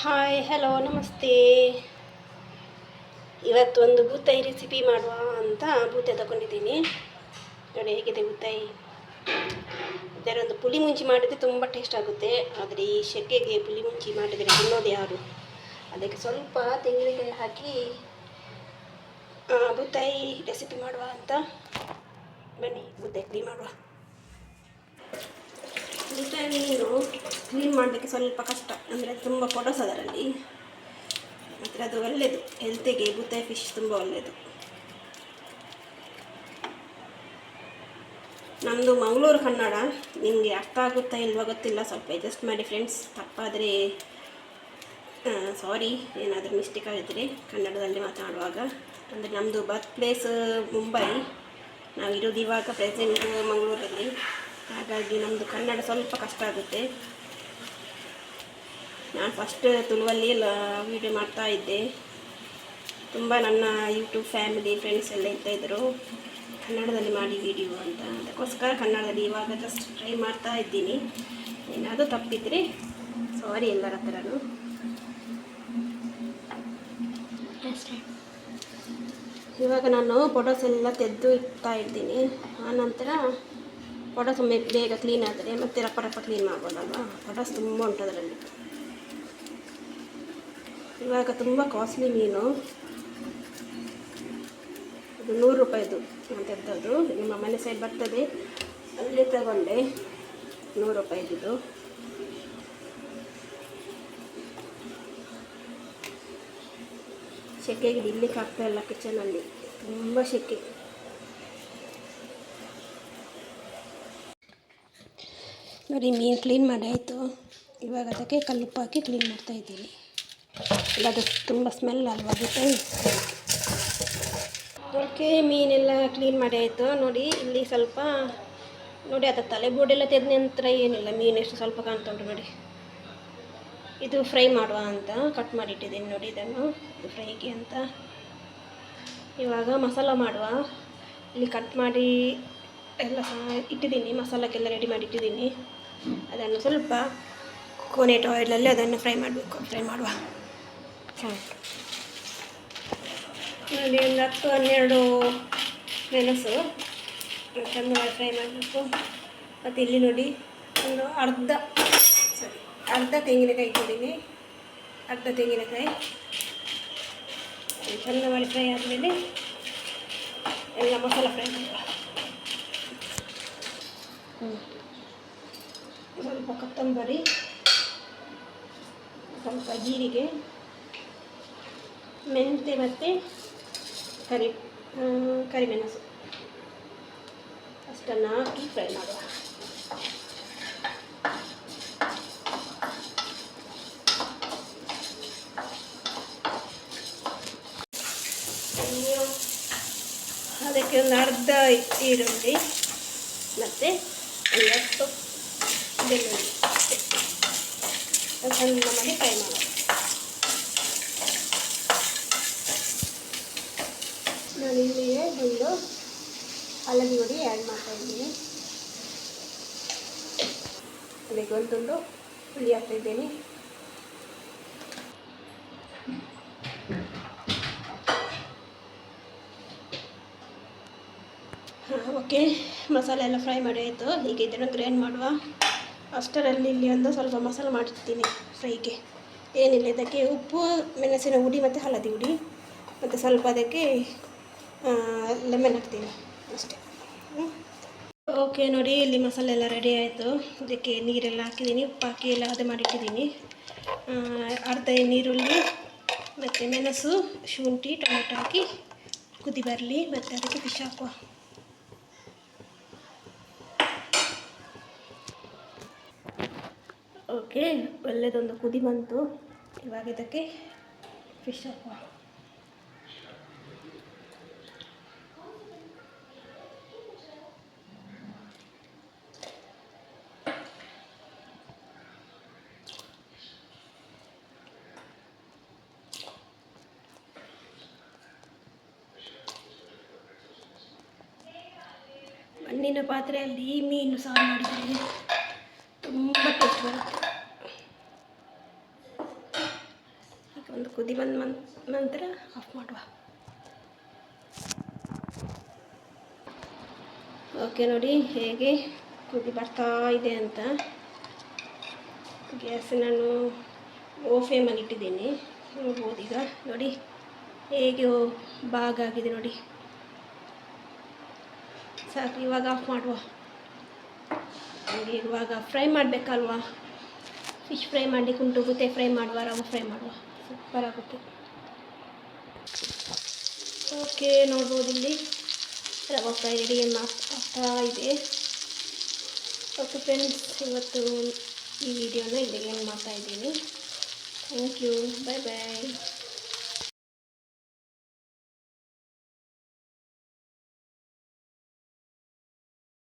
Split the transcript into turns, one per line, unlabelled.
Hi hello ನಮಸ್ತೆ. ಇವತ್ತು ಒಂದು ಬೂತಾಯಿ ರೆಸಿಪಿ ಮಾಡುವ ಅಂತ ಬೂತಾಯಿ ತಗೊಂಡಿದ್ದೀನಿ. ನೋಡಿ ಹೇಗಿದೆ ಬೂತಾಯಿ. ಇದರೊಂದು ಪುಳಿ ಮುಂಚಿ ಮಾಡಿದರೆ ತುಂಬ ಟೇಸ್ಟ್ ಆಗುತ್ತೆ. ಆದರೆ ಈ ಸೆಕೆಗೆ ಪುಳಿ ಮುಂಚಿ ಮಾಡಿದರೆ ತಿನ್ನೋದು ಯಾರು. ಅದಕ್ಕೆ ಸ್ವಲ್ಪ ತೆಂಗಿನಕಾಯಿ ಹಾಕಿ ಬೂತಾಯಿ ರೆಸಿಪಿ ಮಾಡುವ ಅಂತ. ಬನ್ನಿ ಬೂತಾಯಿ ಕ್ಲೀನ್ ಮಾಡುವ. ಬೂತಾಯಿ ಮೀನು ಕ್ಲೀನ್ ಮಾಡಲಿಕ್ಕೆ ಸ್ವಲ್ಪ ಕಷ್ಟ, ಅಂದರೆ ತುಂಬ ಪೊಡಸು ಅದರಲ್ಲಿ. ಮತ್ತು ಅದು ಒಳ್ಳೆಯದು ಹೆಲ್ತಿಗೆ. ಬೂತಾಯಿ ಫಿಶ್ ತುಂಬ ಒಳ್ಳೆಯದು. ನಮ್ಮದು ಮಂಗಳೂರು ಕನ್ನಡ, ನಿಮಗೆ ಅರ್ಥ ಆಗುತ್ತಾ ಇಲ್ವಾ ಗೊತ್ತಿಲ್ಲ, ಸ್ವಲ್ಪ ಅಡ್ಜಸ್ಟ್ ಮಾಡಿ ಫ್ರೆಂಡ್ಸ್. ತಪ್ಪಾದರೆ ಸಾರಿ, ಏನಾದರೂ ಮಿಸ್ಟೇಕ್ ಆಗಿದ್ದರೆ ಕನ್ನಡದಲ್ಲಿ ಮಾತಾಡುವಾಗ. ಅಂದರೆ ನಮ್ಮದು ಬರ್ತ್ ಪ್ಲೇಸ್ ಮುಂಬೈ, ನಾವಿರೋದು ಇವಾಗ ಪ್ರೆಸೆಂಟ್ ಮಂಗಳೂರಲ್ಲಿ. ಹಾಗಾಗಿ ನಮ್ಮದು ಕನ್ನಡ ಸ್ವಲ್ಪ ಕಷ್ಟ ಆಗುತ್ತೆ. ನಾನು ಫಸ್ಟ್ ತುಳುವಲ್ಲಿ ಎಲ್ಲ ವೀಡಿಯೋ ಮಾಡ್ತಾ ಇದ್ದೆ. ತುಂಬ ನನ್ನ ಯೂಟ್ಯೂಬ್ ಫ್ಯಾಮಿಲಿ ಫ್ರೆಂಡ್ಸ್ ಎಲ್ಲ ಇರ್ತಾಯಿದ್ರು ಕನ್ನಡದಲ್ಲಿ ಮಾಡಿ ವಿಡಿಯೋ ಅಂತ. ಅದಕ್ಕೋಸ್ಕರ ಕನ್ನಡದಲ್ಲಿ ಇವಾಗ ಜಸ್ಟ್ ಟ್ರೈ ಮಾಡ್ತಾ ಇದ್ದೀನಿ. ಏನಾದರೂ ತಪ್ಪಿದರೆ ಸಾರಿ ಎಲ್ಲರ ಹತ್ರನೂ. ಇವಾಗ ನಾನು ಫೋಟೋಸ್ ಎಲ್ಲ ತೆಗೆದು ಇಡ್ತಾ ಇದ್ದೀನಿ. ಆನಂತರ ಫೋಟೋಸ್ ಬೇಗ ಕ್ಲೀನ್ ಆದರೆ ಮತ್ತೆ ರಪ್ಪ ರಪ್ಪ ಕ್ಲೀನ್ ಮಾಡ್ಬೋದಲ್ವ. ಫೋಟೋಸ್ ತುಂಬ ಉಂಟು ಅದರಲ್ಲಿ. ಇವಾಗ ತುಂಬ ಕಾಸ್ಟ್ಲಿ ಮೀನು, ಇದು 100 ರೂಪಾಯಿದು ನಾನು ತೆಗೆದದ್ದು. ನಿಮ್ಮ ಮನೆ ಸೈಡ್ ಬರ್ತದೆ, ಅಲ್ಲೇ ತಗೊಂಡೆ. 100 ರೂಪಾಯಿದು. ಸೆಕೆಗೆ ಇಡ್ಲಿಕ್ಕೆ ಆಗ್ತಾ ಇಲ್ಲ ಕಿಚನಲ್ಲಿ, ತುಂಬ ಸೆಕೆ. ನೋಡಿ ಮೀನು ಕ್ಲೀನ್ ಮಾಡಿ ಆಯಿತು. ಇವಾಗ ಅದಕ್ಕೆ ಕಲ್ಲುಪ್ಪು ಹಾಕಿ ಕ್ಲೀನ್ ಮಾಡ್ತಾಯಿದ್ದೀನಿ. ಇಲ್ಲ ಅದು ತುಂಬ ಸ್ಮೆಲ್ ಅಲ್ವಾ ಆಗುತ್ತೆ. ಓಕೆ, ಮೀನೆಲ್ಲ ಕ್ಲೀನ್ ಮಾಡಿ ಆಯಿತು. ನೋಡಿ ಇಲ್ಲಿ ಸ್ವಲ್ಪ ನೋಡಿ, ಅದು ತಲೆಬೋಡೆಲ್ಲ ತೆಗೆದ ನಂತರ ಏನಿಲ್ಲ, ಮೀನು ಎಷ್ಟು ಸ್ವಲ್ಪ ಕಾಣ್ತಾ ಉಂಟು ನೋಡಿ. ಇದು ಫ್ರೈ ಮಾಡುವ ಅಂತ ಕಟ್ ಮಾಡಿಟ್ಟಿದ್ದೀನಿ ನೋಡಿ. ಇದನ್ನು ಇದು ಫ್ರೈಗೆ ಅಂತ. ಇವಾಗ ಮಸಾಲ ಮಾಡುವ. ಇಲ್ಲಿ ಕಟ್ ಮಾಡಿ ಎಲ್ಲ ಇಟ್ಟಿದ್ದೀನಿ, ಮಸಾಲಕ್ಕೆಲ್ಲ ರೆಡಿ ಮಾಡಿ ಇಟ್ಟಿದ್ದೀನಿ. ಅದನ್ನು ಸ್ವಲ್ಪ ಕೋಕೋನೆಟ್ ಆಯಿಲಲ್ಲಿ ಅದನ್ನು ಫ್ರೈ ಮಾಡುವ. ನೋಡಿ ಒಂದು 10-12 ಮೆಣಸು ಚೆನ್ನಾಗಿ ಫ್ರೈ ಮಾಡಬೇಕು. ಮತ್ತು ಇಲ್ಲಿ ನೋಡಿ ಒಂದು ಅರ್ಧ ತೆಂಗಿನಕಾಯಿ ಇಟ್ಟಿದ್ದೀನಿ. ಅರ್ಧ ತೆಂಗಿನಕಾಯಿ ಚೆನ್ನಾಗಿ ಫ್ರೈ ಆದಮೇಲೆ ಎಲ್ಲ ಮಸಾಲ ಫ್ರೈ ಮಾಡುವ. ಸ್ವಲ್ಪ ಕೊತ್ತಂಬರಿ, ಸ್ವಲ್ಪ ಜೀರಿಗೆ, ಮೆಂತೆ ಮತ್ತು ಕರಿಮೆಣಸು ಅಷ್ಟನ್ನು ಹಾಕಿ ಫ್ರೈ ಮಾಡುವ. ಅದಕ್ಕೆ ಒಂದು ಅರ್ಧ ಈರುಳ್ಳಿ ಮತ್ತು ಒಂದು 10 ಬೆಳ್ಳುಳ್ಳಿ ಸಣ್ಣ ಮಾಡಿ ಫ್ರೈ ಮಾಡುವ. ನಾನು ಇಲ್ಲಿಗೆ ಒಂದು ಅಲ್ಲದಿ ಹುಡಿ ಆ್ಯಡ್ ಮಾಡ್ತಾಯಿದ್ದೀನಿ. ಅದಕ್ಕೆ ಒಂದು ತುಂಡು ಹುಳಿ ಹಾಕ್ತಾಯಿದ್ದೀನಿ. ಓಕೆ, ಮಸಾಲೆ ಎಲ್ಲ ಫ್ರೈ ಮಾಡಿ ಆಯಿತು. ಈಗ ಇದನ್ನು ಗ್ರೈಂಡ್ ಮಾಡುವ. ಅಷ್ಟರಲ್ಲಿ ಇಲ್ಲಿ ಒಂದು ಸ್ವಲ್ಪ ಮಸಾಲೆ ಮಾಡಿರ್ತೀನಿ ಫ್ರೈಗೆ. ಏನಿಲ್ಲ, ಇದಕ್ಕೆ ಉಪ್ಪು, ಮೆಣಸಿನ ಹುಡಿ ಮತ್ತು ಹಳದಿ ಹುಡಿ ಮತ್ತು ಸ್ವಲ್ಪ ಅದಕ್ಕೆ ಲೆಮನ್ ಹಾಕ್ತೀನಿ ಅಷ್ಟೇ. ಓಕೆ ನೋಡಿ, ಇಲ್ಲಿ ಮಸಾಲೆ ಎಲ್ಲ ರೆಡಿ ಆಯಿತು. ಇದಕ್ಕೆ ನೀರೆಲ್ಲ ಹಾಕಿದ್ದೀನಿ, ಉಪ್ಪು ಹಾಕಿ ಎಲ್ಲ ಅದು ಮಾಡಿಟ್ಟಿದ್ದೀನಿ. ಅರ್ಧ ನೀರುಳ್ಳಿ ಮತ್ತು ಮೆಣಸು, ಶುಂಠಿ, ಟೊಮೆಟೊ ಹಾಕಿ ಕುದಿ ಬರಲಿ. ಮತ್ತು ಅದಕ್ಕೆ ಫಿಶ್ ಹಾಕುವ. ಓಕೆ, ಒಳ್ಳೆಯದೊಂದು ಕುದಿ ಬಂತು. ಇವಾಗ ಇದಕ್ಕೆ ಫಿಶ್ ಹಾಕುವ. ಮಣ್ಣಿನ ಪಾತ್ರೆಯಲ್ಲಿ ಮೀನು ಸಾರು ಮಾಡಿದರೆ ತುಂಬ ಟೇಸ್ಟ್ ಬರುತ್ತೆ. ಕುದಿ ಬಂದ ನಂತರ ಆಫ್ ಮಾಡುವ. ಓಕೆ ನೋಡಿ ಹೇಗೆ ಕುದಿ ಬರ್ತಾ ಇದೆ ಅಂತ. ಗ್ಯಾಸ್ ನಾನು ಲೋ ಫ್ಲೇಮಲ್ಲಿ ಇಟ್ಟಿದ್ದೀನಿ, ನೋಡ್ಬೋದು ಈಗ ನೋಡಿ ಹೇಗೆ ಭಾಗ ಆಗಿದೆ ನೋಡಿ. ಸಾಕು, ಇವಾಗ ಆಫ್ ಮಾಡುವ. ನಮಗೆ ಇವಾಗ ಫ್ರೈ ಮಾಡಬೇಕಲ್ವಾ, ಫಿಶ್ ಫ್ರೈ ಮಾಡಲಿಕ್ಕೆ ಉಂಟು, ಗುತ್ತೆ ಫ್ರೈ ಮಾಡುವ, ರವೆ ಫ್ರೈ ಮಾಡುವ, ಸೂಪರ್ ಆಗುತ್ತೆ. ಓಕೆ ನೋಡ್ಬೋದು ಇಲ್ಲಿ ರವೆ ಫ್ರೈ ರೆಡಿ ಆಗ್ತಾ ಇದೆ. ಓಕೆ ಫ್ರೆಂಡ್ಸ್, ಇವತ್ತು ಈ ವಿಡಿಯೋನ ಇಲ್ಲಿಗೆ ಏನು ಮಾಡ್ತಾಯಿದ್ದೀನಿ. Thank you, bye bye.